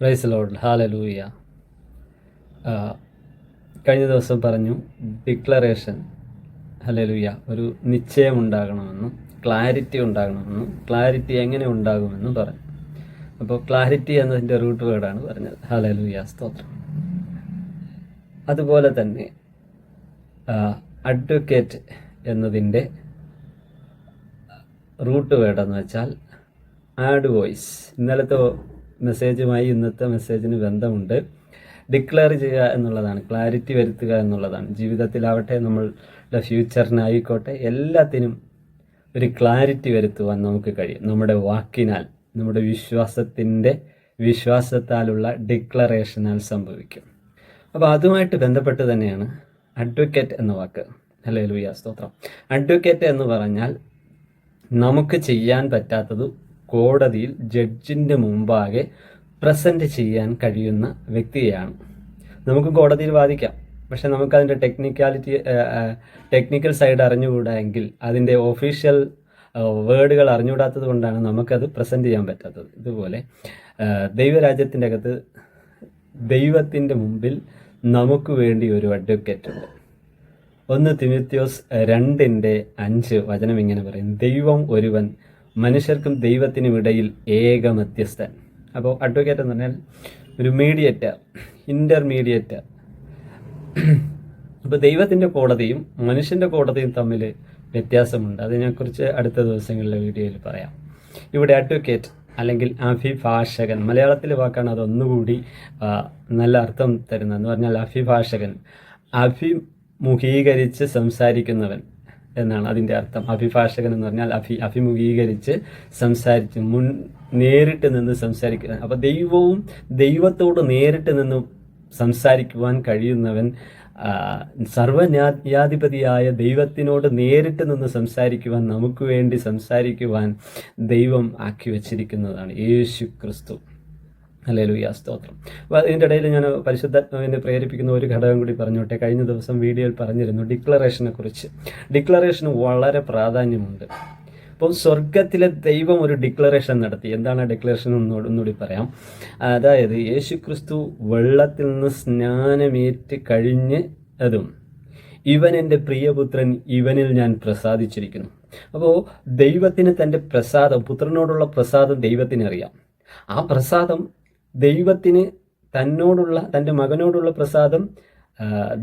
Praise Lord, hallelujah. കഴിഞ്ഞ ദിവസം പറഞ്ഞു ഡിക്ലറേഷൻ, ഹല്ലേലൂയ, ഒരു നിശ്ചയം ഉണ്ടാകണമെന്നും ക്ലാരിറ്റി ഉണ്ടാകണമെന്നും ക്ലാരിറ്റി എങ്ങനെ ഉണ്ടാകുമെന്നും പറഞ്ഞു. അപ്പോൾ ക്ലാരിറ്റി എന്നതിൻ്റെ റൂട്ട് വേർഡാണ് പറഞ്ഞത്. ഹല്ലേലൂയ, സ്തോത്രം. അതുപോലെ തന്നെ അഡ്വക്കേറ്റ് എന്നതിൻ്റെ റൂട്ട് വേർഡെന്ന് വെച്ചാൽ ആഡ് വോയിസ്. ഇന്നലത്തെ മെസ്സേജുമായി ഇന്നത്തെ മെസ്സേജിന് ബന്ധമുണ്ട്. ഡിക്ലെയർ ചെയ്യുക എന്നുള്ളതാണ്, ക്ലാരിറ്റി വരുത്തുക എന്നുള്ളതാണ്. ജീവിതത്തിലാവട്ടെ, നമ്മളുടെ ഫ്യൂച്ചറിനായിക്കോട്ടെ, എല്ലാത്തിനും ഒരു ക്ലാരിറ്റി വരുത്തുവാൻ നമുക്ക് കഴിയും. നമ്മുടെ വാക്കിനാൽ, നമ്മുടെ വിശ്വാസത്താലുള്ള ഡിക്ലറേഷനാൽ സംഭവിക്കും. അപ്പോൾ അതുമായിട്ട് ബന്ധപ്പെട്ട് തന്നെയാണ് അഡ്വക്കേറ്റ് എന്ന വാക്ക്. ഹല്ലേലൂയ, സ്തോത്രം. അഡ്വക്കേറ്റ് എന്ന് പറഞ്ഞാൽ നമുക്ക് ചെയ്യാൻ പറ്റാത്തത് കോടതിയിൽ ജഡ്ജിൻ്റെ മുമ്പാകെ പ്രസൻറ്റ് ചെയ്യാൻ കഴിയുന്ന വ്യക്തിയെയാണ്. നമുക്ക് കോടതിയിൽ വാദിക്കാം, പക്ഷെ നമുക്കതിൻ്റെ ടെക്നിക്കൽ സൈഡ് അറിഞ്ഞുകൂടാ എങ്കിൽ, അതിൻ്റെ ഒഫീഷ്യൽ വേർഡുകൾ അറിഞ്ഞുകൂടാത്തത് കൊണ്ടാണ് നമുക്കത് പ്രസൻറ്റ് ചെയ്യാൻ പറ്റാത്തത്. ഇതുപോലെ ദൈവരാജ്യത്തിൻ്റെ അകത്ത് ദൈവത്തിൻ്റെ മുമ്പിൽ നമുക്ക് വേണ്ടി ഒരു അഡ്വക്കേറ്റ് ഉണ്ട്. 1 തിമോഥെയോസ് 2:5 വചനം ഇങ്ങനെ പറയും: ദൈവം ഒരുവൻ, മനുഷ്യർക്കും ദൈവത്തിനും ഇടയിൽ ഏക മധ്യസ്ഥൻ. അപ്പോൾ അഡ്വക്കേറ്റ് എന്ന് പറഞ്ഞാൽ ഒരു മീഡിയേറ്റർ, ഇൻ്റർമീഡിയേറ്റർ. അപ്പോൾ ദൈവത്തിൻ്റെ കോടതിയും മനുഷ്യൻ്റെ കോടതിയും തമ്മിൽ വ്യത്യാസമുണ്ട്. അതിനെക്കുറിച്ച് അടുത്ത ദിവസങ്ങളിലെ വീഡിയോയിൽ പറയാം. ഇവിടെ അഡ്വക്കേറ്റ് അല്ലെങ്കിൽ അഭിഭാഷകൻ, മലയാളത്തിലെ വാക്കാണ്, അതൊന്നുകൂടി നല്ല അർത്ഥം തരുന്നതെന്ന് പറഞ്ഞാൽ അഭിഭാഷകൻ, അഭിമുഖീകരിച്ച് സംസാരിക്കുന്നവൻ എന്നാണ് അതിൻ്റെ അർത്ഥം. അഭിഭാഷകൻ എന്ന് പറഞ്ഞാൽ അഭിമുഖീകരിച്ച് സംസാരിച്ച് നേരിട്ട് നിന്ന് സംസാരിക്കുക. അപ്പോൾ ദൈവത്തോട് നേരിട്ട് നിന്ന് സംസാരിക്കുവാൻ കഴിയുന്നവൻ, സർവ്വന്യാധിപതിയായ ദൈവത്തിനോട് നേരിട്ട് നിന്ന് സംസാരിക്കുവാൻ, നമുക്ക് വേണ്ടി സംസാരിക്കുവാൻ ദൈവം ആക്കി വച്ചിരിക്കുന്നതാണ് യേശു ക്രിസ്തു. ഹല്ലേലൂയ, സ്തോത്രം. അപ്പോൾ അതിൻ്റെ ഇടയിൽ ഞാൻ പരിശുദ്ധാത്മാവിനെ പ്രേരിപ്പിക്കുന്ന ഒരു ഘടകം കൂടി പറഞ്ഞോട്ടെ. കഴിഞ്ഞ ദിവസം വീഡിയോയിൽ പറഞ്ഞിരുന്നു ഡിക്ലറേഷനെ കുറിച്ച്. ഡിക്ലറേഷന് വളരെ പ്രാധാന്യമുണ്ട്. അപ്പോൾ സ്വർഗത്തിലെ ദൈവം ഒരു ഡിക്ലറേഷൻ നടത്തി. എന്താണ് ആ ഡിക്ലറേഷൻ ഒന്നുകൂടി പറയാം. അതായത് യേശു ക്രിസ്തു വെള്ളത്തിൽ നിന്ന് സ്നാനമേറ്റ് കഴിഞ്ഞ് അതും ഇവൻ എൻ്റെ പ്രിയപുത്രൻ, ഇവനിൽ ഞാൻ പ്രസാദിച്ചിരിക്കുന്നു. അപ്പോൾ ദൈവത്തിന് തൻ്റെ പ്രസാദം, പുത്രനോടുള്ള പ്രസാദം ദൈവത്തിന് അറിയാം. ആ പ്രസാദം ദൈവത്തിന് തൻ്റെ മകനോടുള്ള പ്രസാദം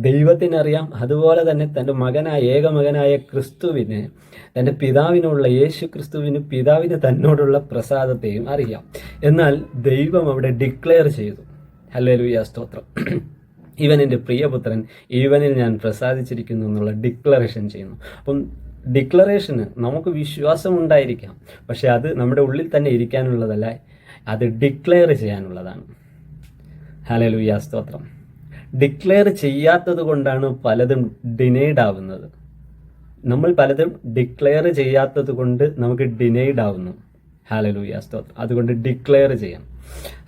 ദൈവത്തിനറിയാം. അതുപോലെ തന്നെ തൻ്റെ ഏകമകനായ ക്രിസ്തുവിന്, തൻ്റെ പിതാവിനുള്ള യേശു ക്രിസ്തുവിന്, പിതാവിന് തന്നോടുള്ള പ്രസാദത്തെയും അറിയാം. എന്നാൽ ദൈവം അവിടെ ഡിക്ലെയർ ചെയ്തു. ഹല്ലേലൂയ, സ്തോത്രം. ഇവൻ എൻ്റെ പ്രിയപുത്രൻ, ഇവനിൽ ഞാൻ പ്രസാദിച്ചിരിക്കുന്നു എന്നുള്ള ഡിക്ലറേഷൻ ചെയ്യുന്നു. അപ്പം ഡിക്ലറേഷന് നമുക്ക് വിശ്വാസം ഉണ്ടായിരിക്കാം, പക്ഷെ അത് നമ്മുടെ ഉള്ളിൽ തന്നെ ഇരിക്കാനുള്ളതല്ല, അത് ഡിക്ലെയർ ചെയ്യാനുള്ളതാണ്. ഹല്ലേലൂയ, സ്തോത്രം. ഡിക്ലെയർ ചെയ്യാത്തത് കൊണ്ടാണ് പലതും ഡിനൈഡ് ആവുന്നത്. നമ്മൾ പലതും ഡിക്ലെയർ ചെയ്യാത്തത് കൊണ്ട് നമുക്ക് ഡിനൈഡ് ആവുന്നു. ഹല്ലേലൂയ, സ്തോത്രം. അതുകൊണ്ട് ഡിക്ലെയർ ചെയ്യാം.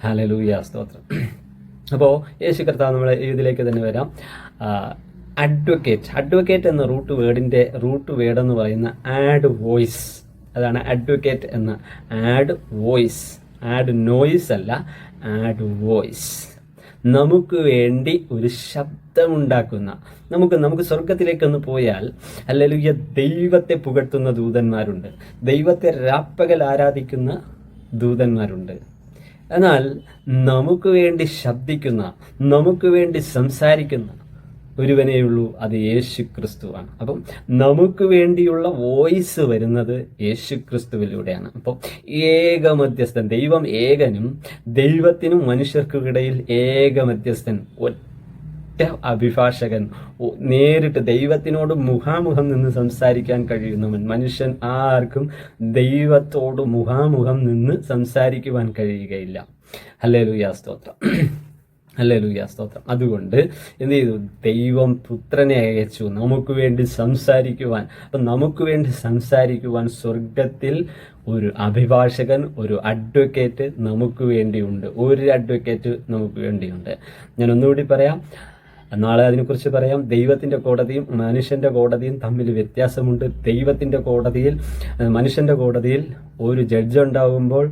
ഹല്ലേലൂയ, സ്തോത്രം. അപ്പോൾ യേശു കർത്താവ്, നമ്മളെ ഇതിലേക്ക് തന്നെ വരാം. അഡ്വക്കേറ്റ് എന്ന റൂട്ട് വേർഡ് എന്ന് പറയുന്ന ആഡ് വോയിസ്. അതാണ് അഡ്വക്കേറ്റ് എന്ന ആഡ് വോയിസ്. ആഡ് നോയിസ് അല്ല, ആഡ് വോയിസ്. നമുക്ക് വേണ്ടി ഒരു ശബ്ദമുണ്ടാക്കുന്ന, നമുക്ക് സ്വർഗത്തിലേക്കൊന്ന് പോയാൽ, ഹല്ലേലൂയ, ദൈവത്തെ പുകഴ്ത്തുന്ന ദൂതന്മാരുണ്ട്, ദൈവത്തെ രാപ്പകൽ ആരാധിക്കുന്ന ദൂതന്മാരുണ്ട്. എന്നാൽ നമുക്ക് വേണ്ടി ശബ്ദിക്കുന്ന, നമുക്ക് വേണ്ടി സംസാരിക്കുന്ന ഒരുവനേയുള്ളൂ, അത് യേശു ക്രിസ്തുവാണ്. അപ്പം നമുക്ക് വേണ്ടിയുള്ള വോയിസ് വരുന്നത് യേശു ക്രിസ്തുവിലൂടെയാണ്. അപ്പം ഏക മധ്യസ്ഥൻ, ദൈവം ഏകനും ദൈവത്തിനും മനുഷ്യർക്കിടയിൽ ഏക മധ്യസ്ഥൻ, ഒറ്റ അഭിഭാഷകൻ, നേരിട്ട് ദൈവത്തിനോട് മുഖാമുഖം നിന്ന് സംസാരിക്കാൻ കഴിയുന്നവൻ. മനുഷ്യൻ ആർക്കും ദൈവത്തോട് മുഖാമുഖം നിന്ന് സംസാരിക്കുവാൻ കഴിയുകയില്ല. ഹല്ലേലൂയ, സ്തോത്രം. ഹല്ലേലൂയ, സ്തോത്രം. അതുകൊണ്ട് എന്ത് ചെയ്തു? ദൈവം പുത്രനെ അയച്ചു നമുക്ക് വേണ്ടി സംസാരിക്കുവാൻ. അപ്പം നമുക്ക് വേണ്ടി സംസാരിക്കുവാൻ സ്വർഗത്തിൽ ഒരു അഭിഭാഷകൻ, ഒരു അഡ്വക്കേറ്റ് നമുക്ക് വേണ്ടിയുണ്ട്. ഒരു അഡ്വക്കേറ്റ് നമുക്ക് വേണ്ടിയുണ്ട്. ഞാൻ ഒന്നുകൂടി പറയാം, നാളെ അതിനെക്കുറിച്ച് പറയാം. ദൈവത്തിൻ്റെ കോടതിയും മനുഷ്യൻ്റെ കോടതിയും തമ്മിൽ വ്യത്യാസമുണ്ട്. മനുഷ്യൻ്റെ കോടതിയിൽ ഒരു ജഡ്ജ് ഉണ്ടാകുമ്പോൾ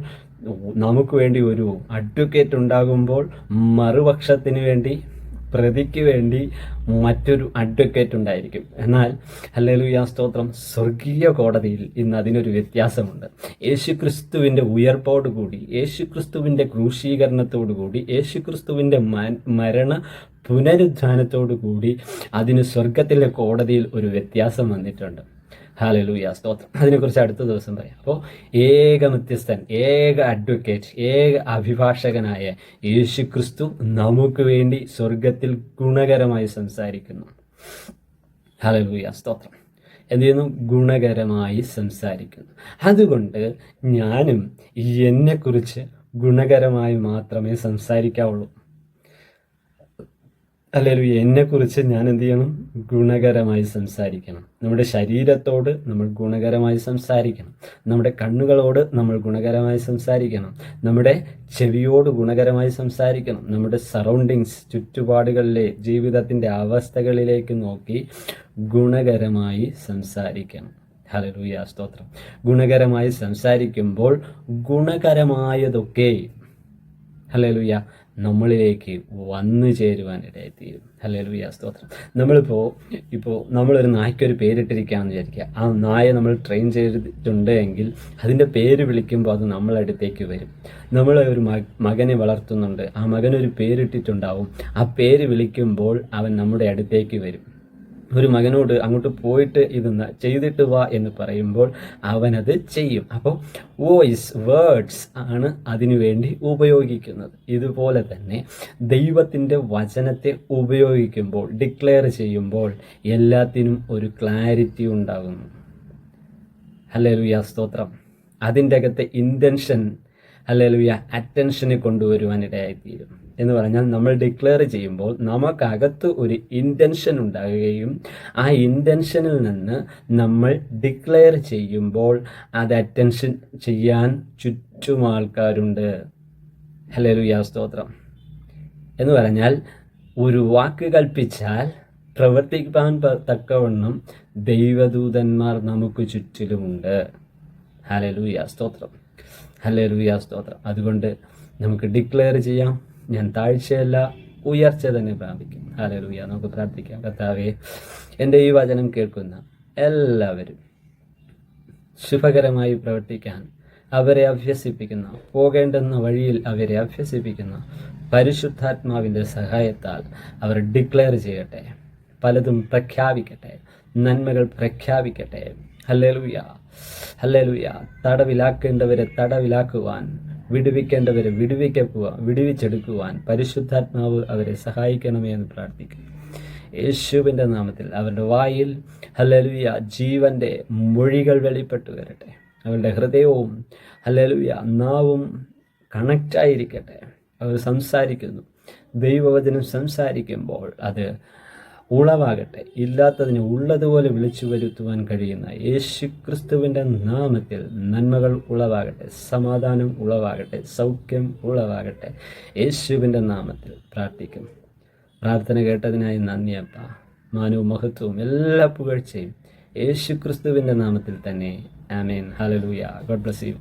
നമുക്ക് വേണ്ടി ഒരു അഡ്വക്കേറ്റ് ഉണ്ടാകുമ്പോൾ മറുപക്ഷത്തിന് വേണ്ടി, പ്രതിക്ക് വേണ്ടി മറ്റൊരു അഡ്വക്കേറ്റ് ഉണ്ടായിരിക്കും. എന്നാൽ ഹല്ലേലൂയ സ്തോത്രം, സ്വർഗീയ കോടതിയിൽ ഇന്ന് അതിനൊരു വ്യത്യാസമുണ്ട്. യേശുക്രിസ്തുവിൻ്റെ ഉയർപ്പോടുകൂടി, യേശുക്രിസ്തുവിൻ്റെ ക്രൂശീകരണത്തോടുകൂടി, യേശുക്രിസ്തുവിൻ്റെ മരണ പുനരുദ്ധാനത്തോടു കൂടി അതിന് സ്വർഗത്തിലെ കോടതിയിൽ ഒരു വ്യത്യാസം വന്നിട്ടുണ്ട്. ഹല്ലേലൂയ സ്തോത്രം. അതിനെക്കുറിച്ച് അടുത്ത ദിവസം പറയാം. അപ്പോൾ ഏക മധ്യസ്ഥൻ, ഏക അഡ്വക്കേറ്റ്, ഏക അഭിഭാഷകനായ യേശുക്രിസ്തു നമുക്ക് വേണ്ടി സ്വർഗത്തിൽ ഗുണകരമായി സംസാരിക്കുന്നു. ഹല്ലേലൂയ സ്തോത്രം. എന്ത് ചെയ്യുന്നു? ഗുണകരമായി സംസാരിക്കുന്നു. അതുകൊണ്ട് ഞാനും എന്നെക്കുറിച്ച് ഗുണകരമായി മാത്രമേ സംസാരിക്കാവുള്ളൂ. ഹല്ലേലൂയ. എന്നെക്കുറിച്ച് ഞാൻ എന്ത് ചെയ്യണം? ഗുണകരമായി സംസാരിക്കണം. നമ്മുടെ ശരീരത്തോട് നമ്മൾ ഗുണകരമായി സംസാരിക്കണം. നമ്മുടെ കണ്ണുകളോട് നമ്മൾ ഗുണകരമായി സംസാരിക്കണം. നമ്മുടെ ചെവിയോട് ഗുണകരമായി സംസാരിക്കണം. നമ്മുടെ സറൗണ്ടിങ്സ്, ചുറ്റുപാടുകളിലെ ജീവിതത്തിൻ്റെ അവസ്ഥകളിലേക്ക് നോക്കി ഗുണകരമായി സംസാരിക്കണം. ഹല്ലേലൂയ സ്തോത്രം. ഗുണകരമായി സംസാരിക്കുമ്പോൾ ഗുണകരമായതൊക്കെ ഹല്ലേലൂയ നമ്മളിലേക്ക് വന്നു ചേരുവാനിടയായിത്തീരും. ഹല്ലേലൂയ സ്തോത്രം. ഇപ്പോൾ നമ്മളൊരു നായ്ക്കൊരു പേരിട്ടിരിക്കുകയാണെന്ന് വിചാരിക്കുക. ആ നായ നമ്മൾ ട്രെയിൻ ചെയ്തിട്ടുണ്ട് എങ്കിൽ അതിൻ്റെ പേര് വിളിക്കുമ്പോൾ അത് നമ്മളടുത്തേക്ക് വരും. നമ്മൾ ഒരു മകനെ വളർത്തുന്നുണ്ട്, ആ മകനൊരു പേരിട്ടിട്ടുണ്ടാവും. ആ പേര് വിളിക്കുമ്പോൾ അവൻ നമ്മുടെ അടുത്തേക്ക് വരും. ഒരു മകനോട് അങ്ങോട്ട് പോയിട്ട് ഇത് ചെയ്തിട്ട് വാ എന്ന് പറയുമ്പോൾ അവനത് ചെയ്യും. അപ്പോൾ വേർഡ്സ് ആണ് അതിനു വേണ്ടി ഉപയോഗിക്കുന്നത്. ഇതുപോലെ തന്നെ ദൈവത്തിൻ്റെ വചനത്തെ ഉപയോഗിക്കുമ്പോൾ, ഡിക്ലെയർ ചെയ്യുമ്പോൾ എല്ലാത്തിനും ഒരു ക്ലാരിറ്റി ഉണ്ടാകുന്നു. ഹല്ലേലൂയ സ്തോത്രം. അതിൻ്റെ അകത്തെ ഇൻറ്റൻഷൻ ഹല്ലേലൂയ അറ്റൻഷനെ കൊണ്ടുവരുവാനിടയായിത്തീരും. എന്ന് പറഞ്ഞാൽ നമ്മൾ ഡിക്ലെയർ ചെയ്യുമ്പോൾ നമുക്കകത്ത് ഒരു ഇൻറ്റൻഷൻ ഉണ്ടാകുകയും ആ ഇൻറ്റൻഷനിൽ നിന്ന് നമ്മൾ ഡിക്ലെയർ ചെയ്യുമ്പോൾ അത് അറ്റൻഷൻ ചെയ്യാൻ ചുറ്റും ആൾക്കാരുണ്ട്. ഹല്ലേലൂയ സ്തോത്രം. എന്ന് പറഞ്ഞാൽ ഒരു വാക്ക് കൽപ്പിച്ചാൽ പ്രവർത്തിക്കാൻ തക്കവണ്ണം ദൈവദൂതന്മാർ നമുക്ക് ചുറ്റിലുമുണ്ട്. ഹല്ലേലൂയ സ്തോത്രം. ഹല്ലേലൂയ സ്തോത്രം. അതുകൊണ്ട് നമുക്ക് ഡിക്ലെയർ ചെയ്യാം, ഞാൻ താഴ്ചയല്ല ഉയർച്ച തന്നെ പ്രാപിക്കും. ഹല്ലേലൂയ. നമുക്ക് പ്രാർത്ഥിക്കാം. കർത്താവേ, എൻ്റെ ഈ വചനം കേൾക്കുന്ന എല്ലാവരും ശുഭകരമായി പ്രവർത്തിക്കാൻ അവരെ അഭ്യസിപ്പിക്കുന്ന, പോകേണ്ടുന്ന വഴിയിൽ അവരെ അഭ്യസിപ്പിക്കുന്ന പരിശുദ്ധാത്മാവിൻ്റെ സഹായത്താൽ അവർ ഡിക്ലെയർ ചെയ്യട്ടെ, പലതും പ്രഖ്യാപിക്കട്ടെ, നന്മകൾ പ്രഖ്യാപിക്കട്ടെ. ഹല്ലേലൂയ. ഹല്ലേലൂയ. തടവിലാക്കേണ്ടവരെ തടവിലാക്കുവാൻ, വിടുവിക്കേണ്ടവരെ വിടുവിച്ചെടുക്കുവാൻ പരിശുദ്ധാത്മാവ് അവരെ സഹായിക്കണമേ എന്ന് പ്രാർത്ഥിക്കുന്നു. യേശുവിൻ്റെ നാമത്തിൽ അവരുടെ വായിൽ ഹല്ലേലൂയ ജീവൻ്റെ മൊഴികൾ വെളിപ്പെട്ടു വരട്ടെ. അവരുടെ ഹൃദയവും ഹല്ലേലൂയ നാവും കണക്റ്റായിരിക്കട്ടെ. അവർ സംസാരിക്കുന്നു, ദൈവവചനം സംസാരിക്കുമ്പോൾ അത് ഉളവാകട്ടെ. ഇല്ലാത്തതിനെ ഉള്ളതുപോലെ വിളിച്ചു വരുത്തുവാൻ കഴിയുന്ന യേശുക്രിസ്തുവിൻ്റെ നാമത്തിൽ നന്മകൾ ഉളവാകട്ടെ, സമാധാനം ഉളവാകട്ടെ, സൗഖ്യം ഉളവാകട്ടെ. യേശുവിൻ്റെ നാമത്തിൽ പ്രാർത്ഥിക്കും. പ്രാർത്ഥന കേട്ടതിനായി നന്ദി അപ്പ. മാനവും മഹത്വവും എല്ലാ പുകഴ്ചയും യേശുക്രിസ്തുവിൻ്റെ നാമത്തിൽ തന്നെ. ആമേൻ. ഹല്ലേലൂയ. God bless you.